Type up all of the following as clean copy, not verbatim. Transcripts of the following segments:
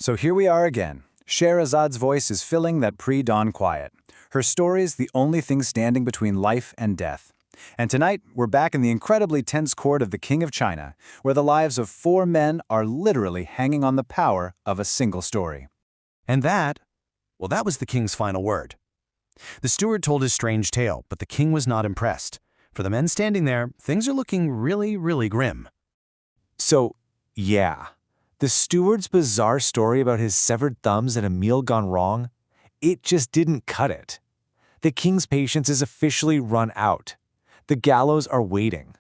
So here we are again. Shahrazad's voice is filling that pre-dawn quiet. Her story is the only thing standing between life and death. And tonight, we're back in the incredibly tense court of the King of China, where the lives of 4 men are literally hanging on the power of a single story. And that was the king's final word. The steward told his strange tale, but the king was not impressed. For the men standing there, things are looking really, really grim. So, yeah, the steward's bizarre story about his severed thumbs and a meal gone wrong, it just didn't cut it. The king's patience is officially run out. The gallows are waiting.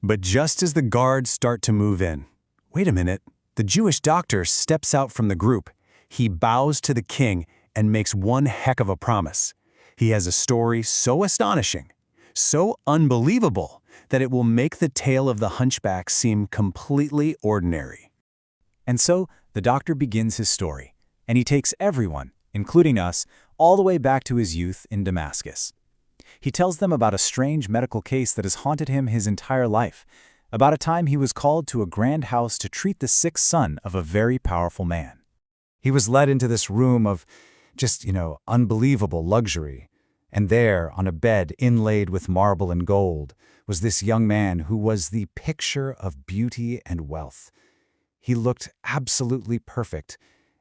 But just as the guards start to move in, wait a minute, the Jewish doctor steps out from the group. He bows to the king and makes one heck of a promise. He has a story so astonishing, so unbelievable, that it will make the tale of the hunchback seem completely ordinary. And so, the doctor begins his story, and he takes everyone, including us, all the way back to his youth in Damascus. He tells them about a strange medical case that has haunted him his entire life, about a time he was called to a grand house to treat the sick son of a very powerful man. He was led into this room of just, unbelievable luxury, and there, on a bed inlaid with marble and gold, was this young man who was the picture of beauty and wealth. He looked absolutely perfect,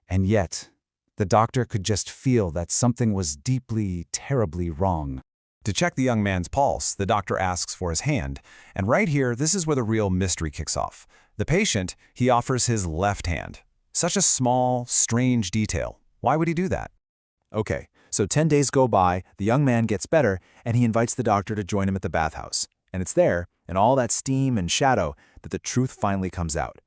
and yet, the doctor could just feel that something was deeply, terribly wrong. To check the young man's pulse, the doctor asks for his hand, and right here, this is where the real mystery kicks off. The patient, he offers his left hand. Such a small, strange detail. Why would he do that? Okay, so 10 days go by, the young man gets better, and he invites the doctor to join him at the bathhouse. And it's there, in all that steam and shadow, that the truth finally comes out.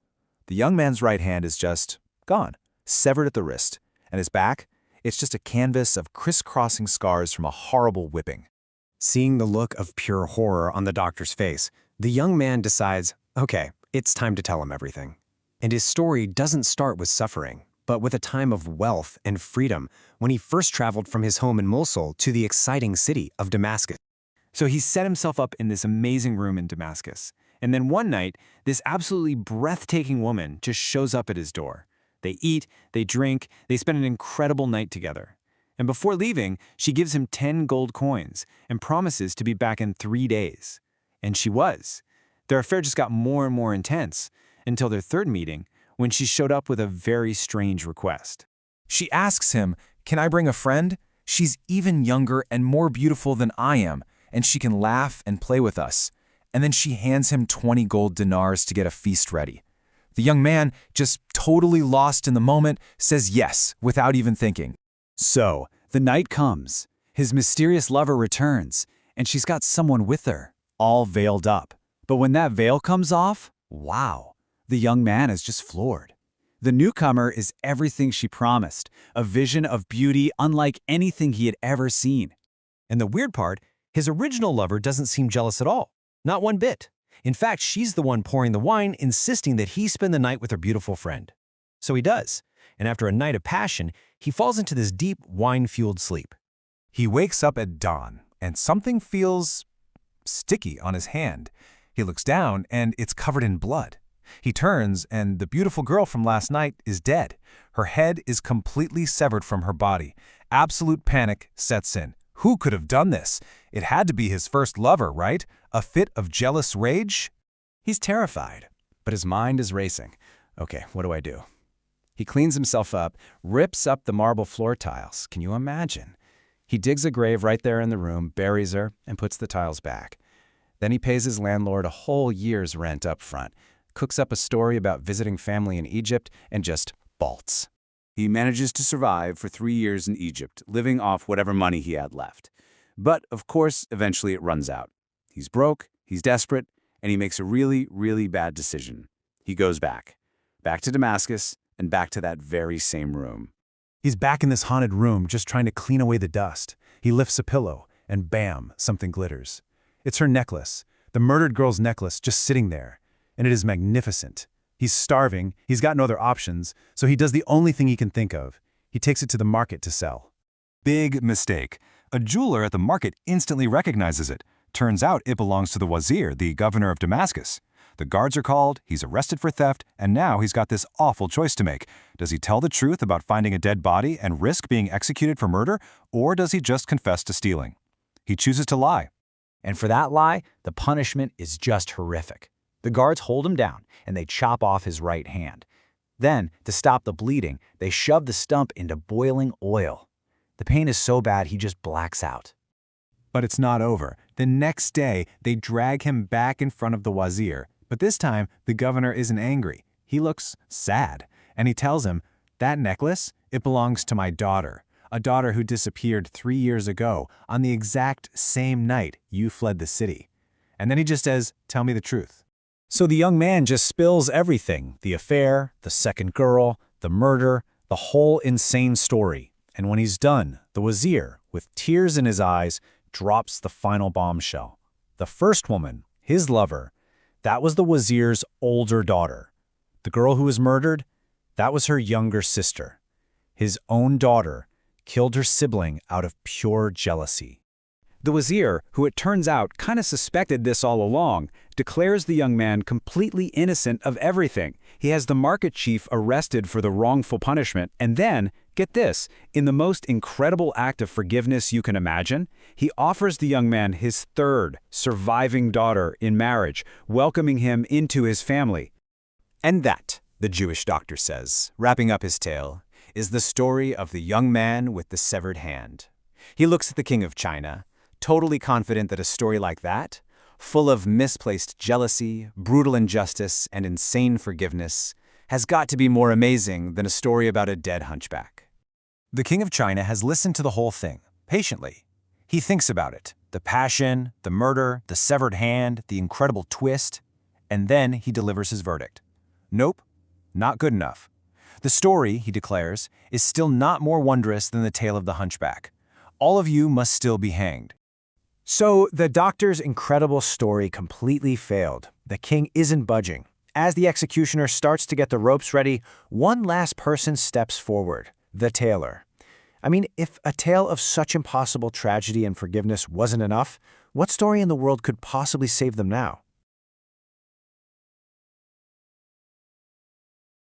The young man's right hand is just gone, severed at the wrist, and his back, it's just a canvas of crisscrossing scars from a horrible whipping. Seeing the look of pure horror on the doctor's face, the young man decides, okay, it's time to tell him everything. And his story doesn't start with suffering, but with a time of wealth and freedom when he first traveled from his home in Mosul to the exciting city of Damascus. So he set himself up in this amazing room in Damascus. And then one night, this absolutely breathtaking woman just shows up at his door. They eat, they drink, they spend an incredible night together. And before leaving, she gives him 10 gold coins and promises to be back in 3 days. And she was. Their affair just got more and more intense until their third meeting, when she showed up with a very strange request. She asks him, "Can I bring a friend? She's even younger and more beautiful than I am, and she can laugh and play with us." And then she hands him 20 gold dinars to get a feast ready. The young man, just totally lost in the moment, says yes without even thinking. So, the night comes. His mysterious lover returns, and she's got someone with her, all veiled up. But when that veil comes off, wow, the young man is just floored. The newcomer is everything she promised, a vision of beauty unlike anything he had ever seen. And the weird part, his original lover doesn't seem jealous at all. Not one bit. In fact, she's the one pouring the wine, insisting that he spend the night with her beautiful friend. So he does, and after a night of passion, he falls into this deep, wine-fueled sleep. He wakes up at dawn, and something feels sticky on his hand. He looks down, and it's covered in blood. He turns, and the beautiful girl from last night is dead. Her head is completely severed from her body. Absolute panic sets in. Who could have done this? It had to be his first lover, right? A fit of jealous rage? He's terrified, but his mind is racing. Okay, what do I do? He cleans himself up, rips up the marble floor tiles. Can you imagine? He digs a grave right there in the room, buries her, and puts the tiles back. Then he pays his landlord a whole year's rent up front, cooks up a story about visiting family in Egypt, and just bolts. He manages to survive for 3 years in Egypt, living off whatever money he had left. But, of course, eventually it runs out. He's broke, he's desperate, and he makes a really, really bad decision. He goes back to Damascus, and back to that very same room. He's back in this haunted room just trying to clean away the dust. He lifts a pillow, and bam, something glitters. It's her necklace, the murdered girl's necklace, just sitting there. And it is magnificent. He's starving, he's got no other options, so he does the only thing he can think of. He takes it to the market to sell. Big mistake. A jeweler at the market instantly recognizes it. Turns out it belongs to the wazir, the governor of Damascus. The guards are called, he's arrested for theft, and now he's got this awful choice to make. Does he tell the truth about finding a dead body and risk being executed for murder, or does he just confess to stealing? He chooses to lie. And for that lie, the punishment is just horrific. The guards hold him down, and they chop off his right hand. Then, to stop the bleeding, they shove the stump into boiling oil. The pain is so bad he just blacks out. But it's not over. The next day, they drag him back in front of the wazir. But this time, the governor isn't angry. He looks sad, and he tells him, "That necklace, it belongs to my daughter, a daughter who disappeared 3 years ago on the exact same night you fled the city." And then he just says, "Tell me the truth." So the young man just spills everything, the affair, the second girl, the murder, the whole insane story. And when he's done, the wazir, with tears in his eyes, drops the final bombshell. The first woman, his lover, that was the wazir's older daughter. The girl who was murdered, that was her younger sister. His own daughter killed her sibling out of pure jealousy. The wazir, who it turns out kind of suspected this all along, declares the young man completely innocent of everything. He has the market chief arrested for the wrongful punishment, and then, get this, in the most incredible act of forgiveness you can imagine, he offers the young man his third surviving daughter in marriage, welcoming him into his family. And that, the Jewish doctor says, wrapping up his tale, is the story of the young man with the severed hand. He looks at the king of China, totally confident that a story like that, full of misplaced jealousy, brutal injustice, and insane forgiveness, has got to be more amazing than a story about a dead hunchback. The king of China has listened to the whole thing, patiently. He thinks about it, the passion, the murder, the severed hand, the incredible twist, and then he delivers his verdict. Nope, not good enough. The story, he declares, is still not more wondrous than the tale of the hunchback. All of you must still be hanged. So the doctor's incredible story completely failed. The king isn't budging. As the executioner starts to get the ropes ready, one last person steps forward, the tailor. I mean, if a tale of such impossible tragedy and forgiveness wasn't enough, what story in the world could possibly save them now?